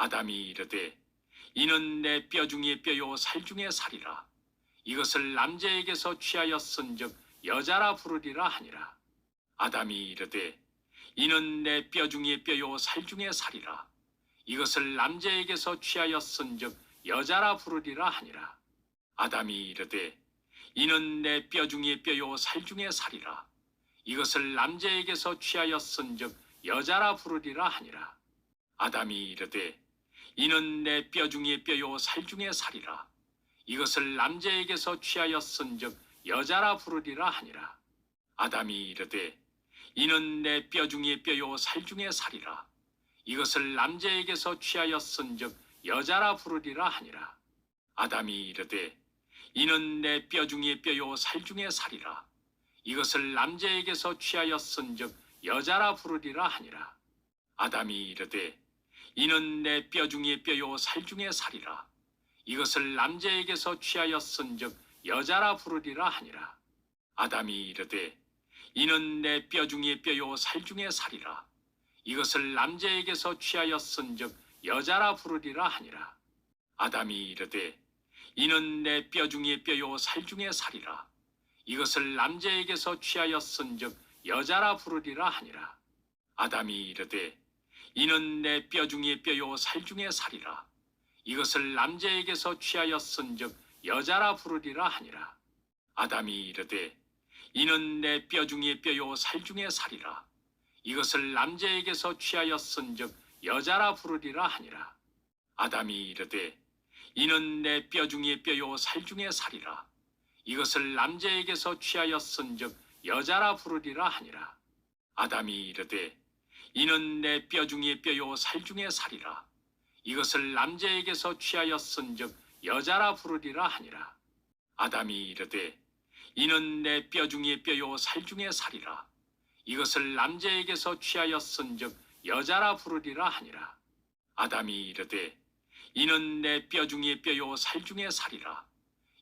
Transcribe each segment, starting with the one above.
아담이 이르되 이는 내 뼈 중의 뼈요 살 중의 살이라. 이것을 남자에게서 취하였은즉 여자라 부르리라 하니라. 아담이 이르되 이는 내 뼈 중의 뼈요 살 중의 살이라. 이것을 남자에게서 취하였은즉 여자라 부르리라 하니라. 아담이 이르되 이는 내 뼈 중의 뼈요 살 중의 살이라. 이것을 남자에게서 취하였은즉 여자라 부르리라 하니라. 아담이 이르되 이는 내 뼈 중의 뼈요 살 중의 살이라. 이것을 남자에게서 취하였은즉 여자라 부르리라 하니라. 아담이 이르되 이는 내 뼈 중의 뼈요 살 중의 살이라. 이것을 남자에게서 취하였은즉 여자라 부르리라 하니라. 아담이 이르되 이는 내 뼈 중의 뼈요 살 중의 살이라. 이것을 남자에게서 취하였은즉 여자라 부르리라 하니라. 아담이 이르되 이는 내 뼈 중의 뼈요 살 중의 살이라. 이것을 남자에게서 취하였은즉 여자라 부르리라 하니라. 아담이 이르되 이는 내 뼈 중의 뼈요 살 중의 살이라. 이것을 남자에게서 취하였은즉 여자라 부르리라 하니라. 아담이 이르되 이는 내 뼈 중의 뼈요 살 중의 살이라. 이것을 남자에게서 취하였은즉 여자라 부르리라 하니라. 아담이 이르되 이는 내 뼈 중의 뼈요 살 중의 살이라. 이것을 남자에게서 취하였은즉 여자라 부르리라 하니라. 아담이 이르되 이는 내 뼈 중의 뼈요 살 중의 살이라. 이것을 남자에게서 취하였은즉 여자라 부르리라 하니라. 아담이 이르되 이는 내 뼈 중의 뼈요 살 중의 살이라. 이것을 남자에게서 취하였은즉 여자라 부르리라 하니라. 아담이 이르되 이는 내 뼈 중의 뼈요 살 중의 살이라. 이것을 남자에게서 취하였은즉 여자라 부르리라 하니라. 아담이 이르되 이는 내 뼈 중의 뼈요 살 중의 살이라. 이것을 남자에게서 취하였은즉 여자라 부르리라 하니라. 아담이 이르되 이는 내 뼈 중의 뼈요 살 중의 살이라.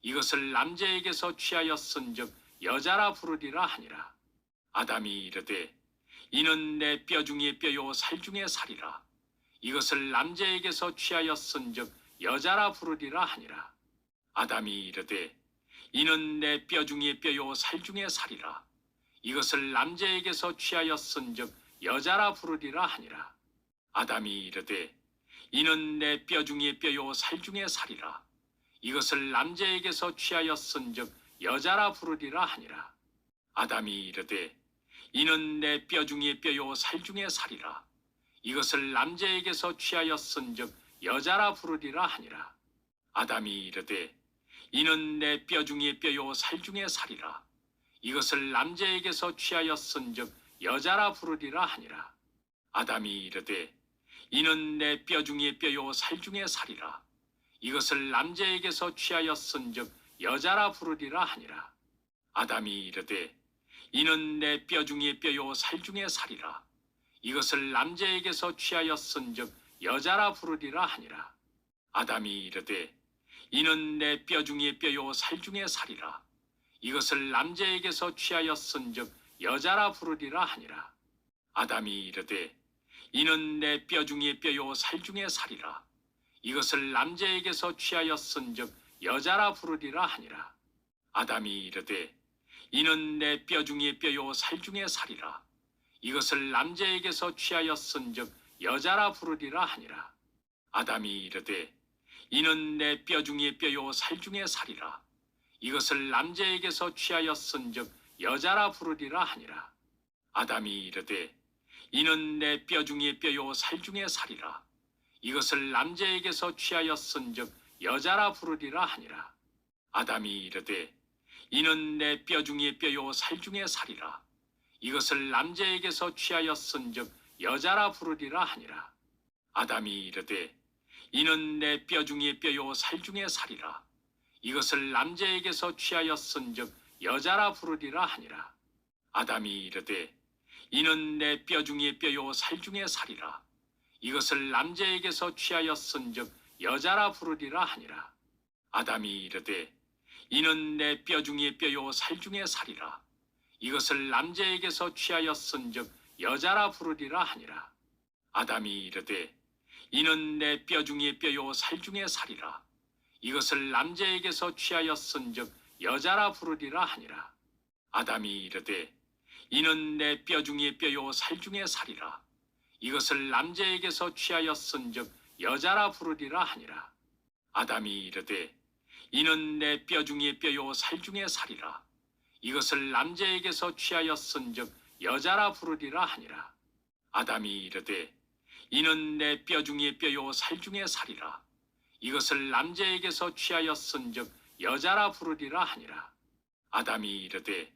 이것을 남자에게서 취하였은즉 여자라 부르리라 하니라. 아담이 이르되 이는 내 뼈 중의 뼈요 살 중의 살이라. 이것을 남자에게서 취하였은즉 여자라 부르리라 하니라. 아담이 이르되 이는 내 뼈 중의 뼈요 살 중의 살이라. 이것을 남자에게서 취하였은즉 여자라 부르리라 하니라. 아담이 이르되 이는 내 뼈 중의 뼈요 살 중의 살이라. 이것을 남자에게서 취하였은즉 여자라 부르리라 하니라. 아담이 이르되 이는 내 뼈 중의 뼈요 살 중의 살이라. 이것을 남자에게서 취하였은즉 여자라 부르리라 하니라. 아담이 이르되 이는 내 뼈 중의 뼈요 살 중의 살이라. 이것을 남자에게서 취하였은즉 여자라 부르리라 하니라. 아담이 이르되 이는 내 뼈 중의 뼈요 살 중의 살이라. 이것을 남자에게서 취하였은즉 여자라 부르리라 하니라. 아담이 이르되 이는 내 뼈 중의 뼈요 살 중의 살이라. 이것을 남자에게서 취하였은즉 여자라 부르리라 하니라. 아담이 이르되 이는 내 뼈 중의 뼈요 살 중의 살이라. 이것을 남자에게서 취하였은즉 여자라 부르리라 하니라. 아담이 이르되 이는 내 뼈 중의 뼈요 살 중의 살이라. 이것을 남자에게서 취하였은즉 여자라 부르리라 하니라. 아담이 이르되 이는 내 뼈 중의 뼈요 살 중의 살이라. 이것을 남자에게서 취하였은즉 여자라 부르리라 하니라. 아담이 이르되 이는 내 뼈 중의 뼈요 살 중의 살이라. 이것을 남자에게서 취하였은즉 여자라 부르리라 하니라. 아담이 이르되 이는 내 뼈 중의 뼈요 살 중의 살이라. 이것을 남자에게서 취하였은즉 여자라 부르리라 하니라. 아담이 이르되 이는 내 뼈 중의 뼈요 살 중의 살이라. 이것을 남자에게서 취하였은즉 여자라 부르리라 하니라. 아담이 이르되 이는 내 뼈 중의 뼈요 살 중의 살이라. 이것을 남자에게서 취하였은즉 여자라 부르리라 하니라. 아담이 이르되 이는 내 뼈 중의 뼈요 살 중의 살이라. 이것을 남자에게서 취하였은즉 여자라 부르리라 하니라. 아담이 이르되 이는 내 뼈 중의 뼈요 살 중의 살이라. 이것을 남자에게서 취하였은즉 여자라 부르리라 하니라. 아담이 이르되 이는 내 뼈 중에 뼈요 살 중에 살이라. 이것을 남자에게서 취하였은즉 여자라 부르리라 하니라. 아담이 이르되 이는 내 뼈 중에 뼈요 살 중에 살이라. 이것을 남자에게서 취하였은즉 여자라 부르리라 하니라. 아담이 이르되 이는 내 뼈 중에 뼈요 살 중에 살이라. 이것을 남자에게서 취하였은즉 여자라 부르리라 하니라. 아담이 이르되 이는 내 뼈 중에 뼈요 살 중에 살이라. 이것을 남자에게서 취하였은즉 여자라 부르리라 하니라. 아담이 이르되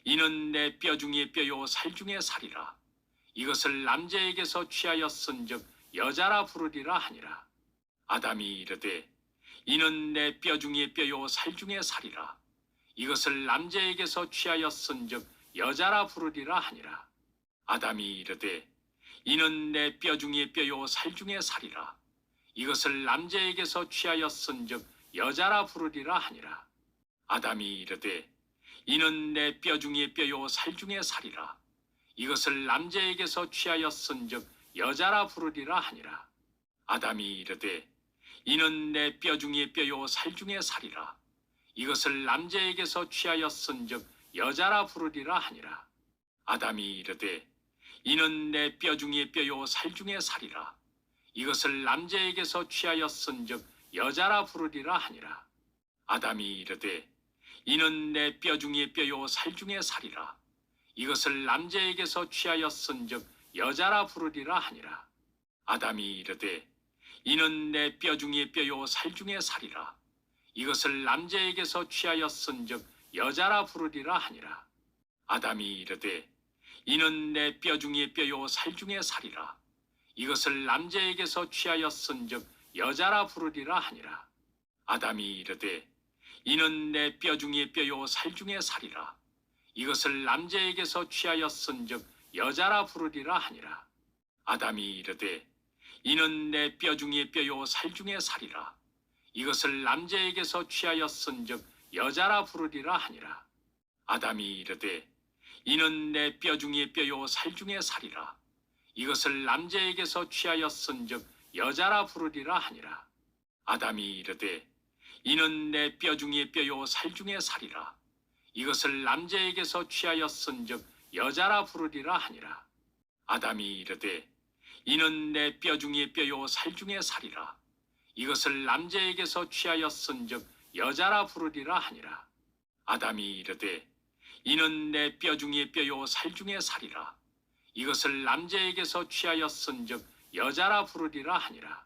이는 내 뼈 중에 뼈요 살 중에 살이라. 이것을 남자에게서 취하였은즉 여자라 부르리라 하니라. 아담이 이르되 이는 내 뼈 중에 뼈요 살 중에 살이라. 이것을 남자에게서 취하였은즉 여자라 부르리라 하니라. 아담이 이르되 이는 내 뼈 중에 뼈요 살 중에 살이라. 이것을 남자에게서 취하였은즉 여자라 부르리라 하니라. 아담이 이르되 이는 내 뼈 중에 뼈요 살 중에 살이라. 이것을 남자에게서 취하였은즉 여자라 부르리라 하니라. 아담이 이르되 이는 내 뼈 중에 뼈요 살 중에 살이라. 이것을 남자에게서 취하였은즉 여자라 부르리라 하니라. 아담이 이르되 이는 내 뼈 중에 뼈요 살 중에 살이라. 이것을 남자에게서 취하였은즉 여자라 부르리라 하니라. 아담이 이르되 이는 내 뼈 중에 뼈요 살 중에 살이라. 이것을 남자에게서 취하였은즉 여자라 부르리라 하니라. 아담이 이르되 이는 내 뼈 중에 뼈요 살 중에 살이라. 이것을 남자에게서 취하였은즉 여자라 부르리라 하니라. 아담이 이르되 이는 내 뼈 중에 뼈요 살 중에 살이라. 이것을 남자에게서 취하였은즉 여자라 부르리라 하니라. 아담이 이르되 이는 내 뼈 중에 뼈요 살 중에 살이라. 이것을 남자에게서 취하였은즉 여자라 부르리라 하니라. 아담이 이르되 이는 내 뼈 중에 뼈요 살 중에 살이라. 이것을 남자에게서 취하였은즉 여자라 부르리라 하니라. 아담이 이르되 이는 내 뼈 중에 뼈요 살 중에 살이라. 이것을 남자에게서 취하였은즉 여자라 부르리라 하니라. 아담이 이르되 이는 내 뼈 중에 뼈요 살 중에 살이라. 이것을 남자에게서 취하였은즉 여자라 부르리라 하니라. 아담이 이르되 이는 내 뼈 중에 뼈요 살 중에 살이라. 이것을 남자에게서 취하였은즉 여자라 부르리라 하니라. 아담이 이르되 이는 내 뼈 중에 뼈요 살 중에 살이라. 이것을 남자에게서 취하였은즉 여자라 부르리라 하니라.